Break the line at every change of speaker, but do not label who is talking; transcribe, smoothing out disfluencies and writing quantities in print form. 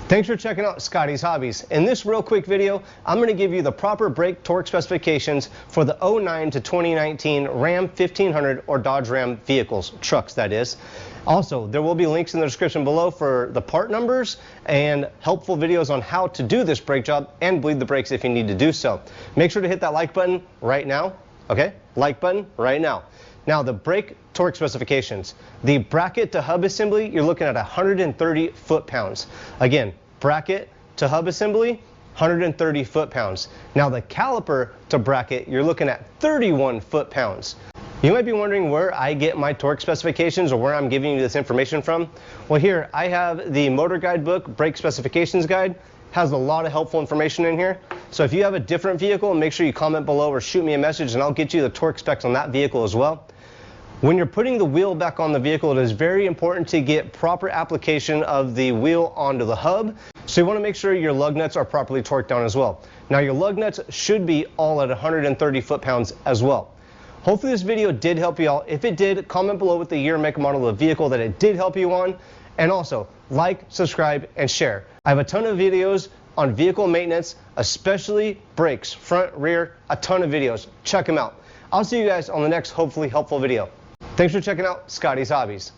Thanks for checking out Scotties Hobbies. In this real quick video, I'm going to give you the proper brake torque specifications for the 09 to 2019 Ram 1500 or Dodge Ram vehicles, trucks that is. Also, there will be links in the description below for the part numbers and helpful videos on how to do this brake job and bleed the brakes if you need to do so. Make sure to hit that like button right now, okay? Like button right now. Now the brake torque specifications. The bracket to hub assembly, you're looking at 130 foot-pounds. Again, bracket to hub assembly, 130 foot-pounds. Now the caliper to bracket, you're looking at 31 foot-pounds. You might be wondering where I get my torque specifications or where I'm giving you this information from. Well, here I have the Motor Guide book, Brake Specifications Guide. Has a lot of helpful information in here. So if you have a different vehicle, make sure you comment below or shoot me a message and I'll get you the torque specs on that vehicle as well. When you're putting the wheel back on the vehicle, it is very important to get proper application of the wheel onto the hub. So you want to make sure your lug nuts are properly torqued down as well. Now your lug nuts should be all at 130 foot-pounds as well. Hopefully this video did help you out. If it did, comment below with the year, make, and model of the vehicle that it did help you on. And also, like, subscribe, and share. I have a ton of videos on vehicle maintenance, especially brakes, front, rear, a ton of videos. Check them out. I'll see you guys on the next hopefully helpful video. Thanks for checking out Scotties Hobbies.